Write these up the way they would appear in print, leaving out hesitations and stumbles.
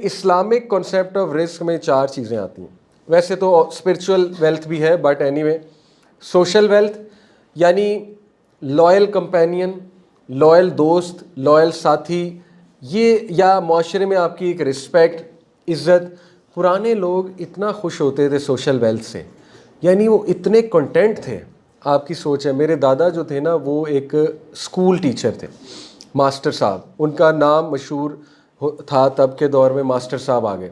Islamic concept of risk میں 4 چیزیں آتی ہیں. ویسے تو اسپرچول ویلتھ بھی ہے، but any way social wealth یعنی لائل کمپینین، لائل دوست، لائل ساتھی، یہ یا معاشرے میں آپ کی ایک رسپیکٹ، عزت. پرانے لوگ اتنا خوش ہوتے تھے سوشل ویلتھ سے، یعنی وہ اتنے کنٹینٹ تھے. آپ کی سوچ ہے، میرے دادا جو تھے نا وہ ایک اسکول ٹیچر تھے، ماسٹر صاحب، ان کا نام مشہور تھا تب کے دور میں، ماسٹر صاحب آ گئے.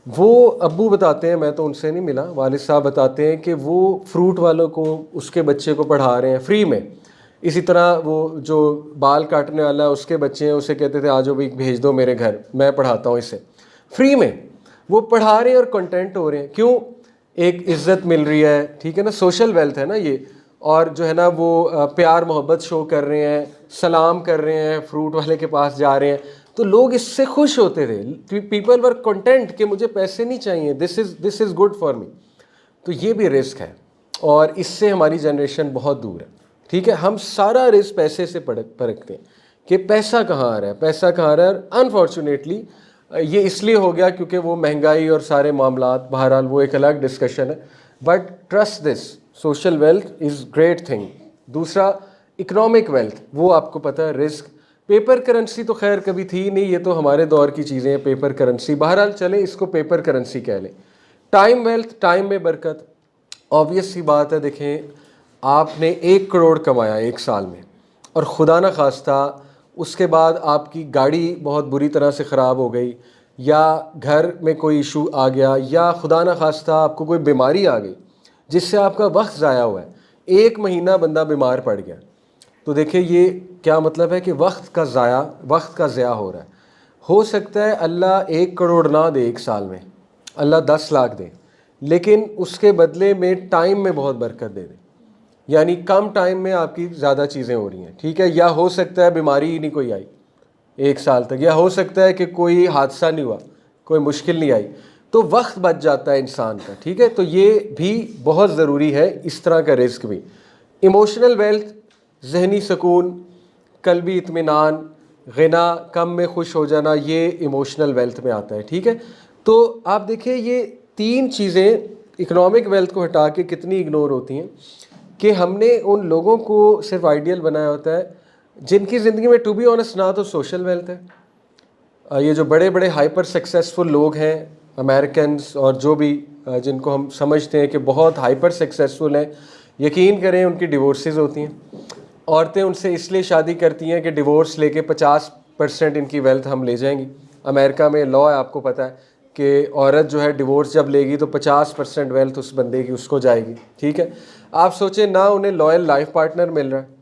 وہ ابو بتاتے ہیں، میں تو ان سے نہیں ملا، والد صاحب بتاتے ہیں کہ وہ فروٹ والوں کو اس کے بچے کو پڑھا رہے ہیں فری میں. اسی طرح وہ جو بال کاٹنے والا ہے اس کے بچے ہیں، اسے کہتے تھے آجو بھی بھیج دو میرے گھر، میں پڑھاتا ہوں اسے فری میں. وہ پڑھا رہے ہیں اور کنٹینٹ ہو رہے ہیں. کیوں؟ ایک عزت مل رہی ہے، ٹھیک ہے نا، سوشل ویلتھ ہے نا یہ. اور جو ہے نا وہ پیار محبت شو کر رہے ہیں، سلام کر رہے ہیں، فروٹ والے کے پاس جا رہے ہیں. تو لوگ اس سے خوش ہوتے تھے. پیپل ور کنٹینٹ کہ مجھے پیسے نہیں چاہیے، دس از گڈ فار می. تو یہ بھی رسک ہے، اور اس سے ہماری جنریشن بہت دور ہے. ٹھیک ہے، ہم سارا رسک پیسے سے پرکھتے ہیں کہ پیسہ کہاں آ رہا ہے، پیسہ کہاں آ رہا ہے. انفارچونیٹلی یہ اس لیے ہو گیا کیونکہ وہ مہنگائی اور سارے معاملات، بہرحال وہ ایک الگ ڈسکشن ہے. But trust this, social wealth is great thing. دوسرا اکنامک ویلتھ، وہ آپ کو پتہ ہے رسک. پیپر کرنسی تو خیر کبھی تھی نہیں، یہ تو ہمارے دور کی چیزیں ہیں پیپر کرنسی، بہرحال چلیں اس کو پیپر کرنسی کہہ لیں. ٹائم ویلتھ، ٹائم میں برکت. آبویس سی بات ہے، دیکھیں آپ نے 1 کروڑ کمایا 1 سال میں، اور خدا نہ خواستہ اس کے بعد آپ کی گاڑی بہت بری طرح سے خراب ہو گئی، یا گھر میں کوئی ایشو آ گیا، یا خدا نہ خواستہ آپ کو کوئی بیماری آ گئی جس سے آپ کا وقت ضائع ہوا ہے. 1 مہینہ بندہ بیمار پڑ گیا، تو دیکھیں یہ کیا مطلب ہے کہ وقت کا ضیاع ہو رہا ہے. ہو سکتا ہے اللہ 1 کروڑ نہ دے 1 سال میں، اللہ 10 لاکھ دے، لیکن اس کے بدلے میں ٹائم میں بہت برکت دے دے. یعنی کم ٹائم میں آپ کی زیادہ چیزیں ہو رہی ہیں. ٹھیک ہے، یا ہو سکتا ہے بیماری ہی نہیں کوئی آئی 1 سال تک، یا ہو سکتا ہے کہ کوئی حادثہ نہیں ہوا، کوئی مشکل نہیں آئی، تو وقت بچ جاتا ہے انسان کا. ٹھیک ہے، تو یہ بھی بہت ضروری ہے، اس طرح کا رزق بھی. ایموشنل ویلتھ، ذہنی سکون، قلبی اطمینان، غنا، کم میں خوش ہو جانا، یہ ایموشنل ویلتھ میں آتا ہے. ٹھیک ہے، تو آپ دیکھیں یہ 3 چیزیں اکنامک ویلتھ کو ہٹا کے کتنی اگنور ہوتی ہیں، کہ ہم نے ان لوگوں کو صرف آئیڈیل بنایا ہوتا ہے جن کی زندگی میں ٹو بی آنیسٹ نہ تو سوشل ویلتھ ہے. یہ جو بڑے بڑے ہائپر سکسیسفل لوگ ہیں، امریکنز اور جو بھی جن کو ہم سمجھتے ہیں کہ بہت ہائپر سکسیسفل ہیں، یقین کریں ان کی ڈیورسز ہوتی ہیں. عورتیں ان سے اس لیے شادی کرتی ہیں کہ ڈیورس لے کے 50% ان کی ویلتھ ہم لے جائیں گی. امریکہ میں لا ہے، آپ کو پتہ ہے کہ عورت جو ہے ڈیورس جب لے گی تو 50% ویلتھ اس بندے کی اس کو جائے گی. ٹھیک ہے، آپ سوچیں نہ انہیں لائل لائف پارٹنر مل رہا ہے،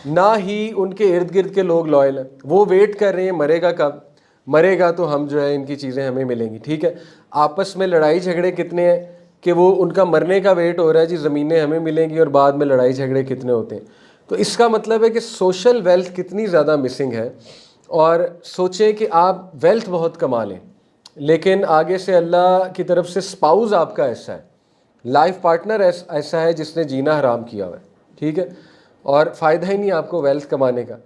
نہ ہی ان کے ارد گرد کے لوگ لائل ہیں. وہ ویٹ کر رہے ہیں مرے گا کب، مرے گا تو ہم جو ہے ان کی چیزیں ہمیں ملیں گی. ٹھیک ہے، آپس میں لڑائی جھگڑے کتنے ہیں کہ وہ ان کا مرنے کا ویٹ ہو رہا ہے، جی زمینیں ہمیں ملیں گی، اور بعد میں لڑائی جھگڑے کتنے ہوتے ہیں. تو اس کا مطلب ہے کہ سوشل ویلتھ کتنی زیادہ مسنگ ہے. اور سوچیں کہ آپ ویلتھ بہت کما لیں، لیکن آگے سے اللہ کی طرف سے سپاؤز آپ کا ایسا ہے، لائف پارٹنر ایسا ہے جس نے جینا حرام کیا ہوا ہے. ٹھیک ہے، اور فائدہ ہی نہیں آپ کو ویلتھ کمانے کا.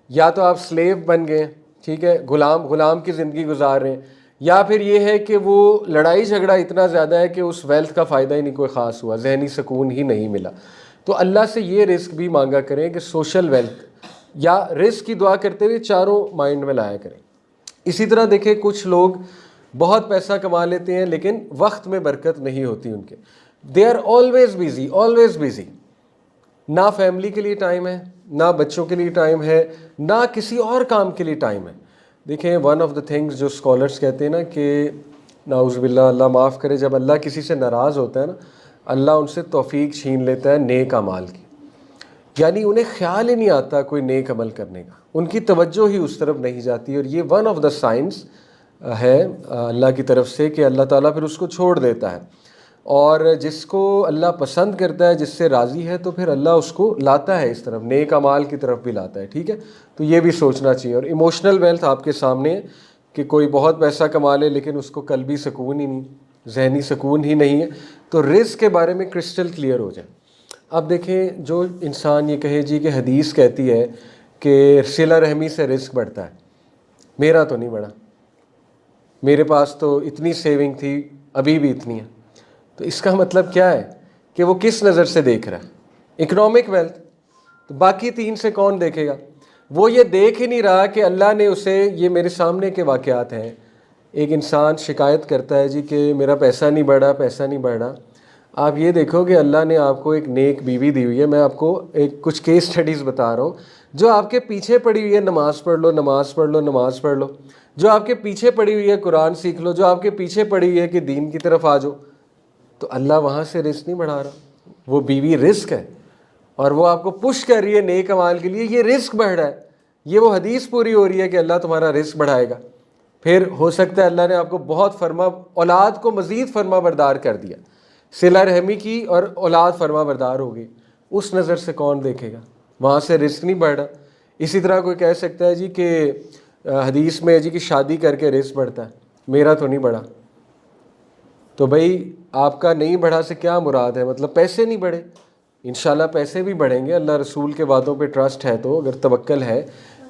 یا تو آپ سلیو بن گئے، ٹھیک ہے، غلام کی زندگی گزار رہے ہیں، یا پھر یہ ہے کہ وہ لڑائی جھگڑا اتنا زیادہ ہے کہ اس ویلتھ کا فائدہ ہی نہیں کوئی خاص ہوا، ذہنی سکون ہی نہیں ملا. تو اللہ سے یہ رزق بھی مانگا کریں کہ سوشل ویلتھ یا رزق کی دعا کرتے ہوئے چاروں مائنڈ میں لایا کریں. اسی طرح دیکھیں کچھ لوگ بہت پیسہ کما لیتے ہیں لیکن وقت میں برکت نہیں ہوتی ان کے. They are always busy. نہ فیملی کے لیے ٹائم ہے، نہ بچوں کے لیے ٹائم ہے، نہ کسی اور کام کے لیے ٹائم ہے. دیکھیں ون آف دا تھنگز جو اسکالرس کہتے ہیں نا کہ نعوذ باللہ، اللہ معاف کرے، جب اللہ کسی سے ناراض ہوتا ہے نا، اللہ ان سے توفیق چھین لیتا ہے نیک اعمال کی. یعنی انہیں خیال ہی نہیں آتا کوئی نیک عمل کرنے کا، ان کی توجہ ہی اس طرف نہیں جاتی. اور یہ ون آف دا سائنس ہے اللہ کی طرف سے کہ اللہ تعالیٰ پھر اس کو چھوڑ دیتا ہے. اور جس کو اللہ پسند کرتا ہے، جس سے راضی ہے، تو پھر اللہ اس کو لاتا ہے اس طرف، نیک اعمال کی طرف بھی لاتا ہے. ٹھیک ہے، تو یہ بھی سوچنا چاہیے. اور ایموشنل ویلتھ آپ کے سامنے ہے کہ کوئی بہت پیسہ کما لے لیکن اس کو قلبی سکون ہی نہیں، ذہنی سکون ہی نہیں ہے. تو رزق کے بارے میں کرسٹل کلیئر ہو جائے. اب دیکھیں جو انسان یہ کہے جی کہ حدیث کہتی ہے کہ صلہ رحمی سے رزق بڑھتا ہے، میرا تو نہیں بڑھا. میرے پاس تو اتنی سیونگ تھی ابھی بھی اتنی ہے. تو اس کا مطلب کیا ہے کہ وہ کس نظر سے دیکھ رہا ہے؟ Economic wealth. تو باقی 3 سے کون دیکھے گا؟ وہ یہ دیکھ ہی نہیں رہا کہ اللہ نے اسے، یہ میرے سامنے کے واقعات ہیں، ایک انسان شکایت کرتا ہے جی کہ میرا پیسہ نہیں بڑھا، پیسہ نہیں بڑھا. آپ یہ دیکھو کہ اللہ نے آپ کو ایک نیک بیوی دی ہوئی ہے. میں آپ کو کچھ کیس سٹڈیز بتا رہا ہوں جو آپ کے پیچھے پڑی ہوئی ہے، نماز پڑھ لو، نماز پڑھ لو، نماز پڑھ لو. جو آپ کے پیچھے پڑی ہوئی ہے قرآن سیکھ لو. جو آپ کے پیچھے پڑی ہوئی ہے کہ دین کی طرف آ جاؤ. تو اللہ وہاں سے رزق نہیں بڑھا رہا، وہ بیوی رزق ہے، اور وہ آپ کو پش کر رہی ہے نیک اعمال کے لیے. یہ رزق بڑھ رہا ہے، یہ وہ حدیث پوری ہو رہی ہے کہ اللہ تمہارا رزق بڑھائے گا. پھر ہو سکتا ہے اللہ نے آپ کو بہت فرما اولاد کو مزید فرما بردار کر دیا، صلہ رحمی کی اور اولاد فرما بردار ہو گئی. اس نظر سے کون دیکھے گا؟ وہاں سے رزق نہیں بڑھ رہا. اسی طرح کوئی کہہ سکتا ہے جی کہ حدیث میں جی کہ شادی کر کے رزق بڑھتا ہے، میرا تو نہیں بڑھا. تو بھائی آپ کا نہیں بڑھا سے کیا مراد ہے؟ مطلب پیسے نہیں بڑھے. انشاءاللہ پیسے بھی بڑھیں گے، اللہ رسول کے وعدوں پہ ٹرسٹ ہے تو، اگر توکل ہے.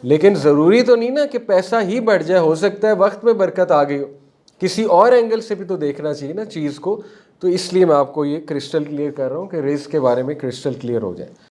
لیکن ضروری تو نہیں نا کہ پیسہ ہی بڑھ جائے. ہو سکتا ہے وقت میں برکت آ گئی ہو، کسی اور اینگل سے بھی تو دیکھنا چاہیے نا چیز کو. تو اس لیے میں آپ کو یہ کرسٹل کلیئر کر رہا ہوں کہ رزق کے بارے میں کرسٹل کلیئر ہو جائے.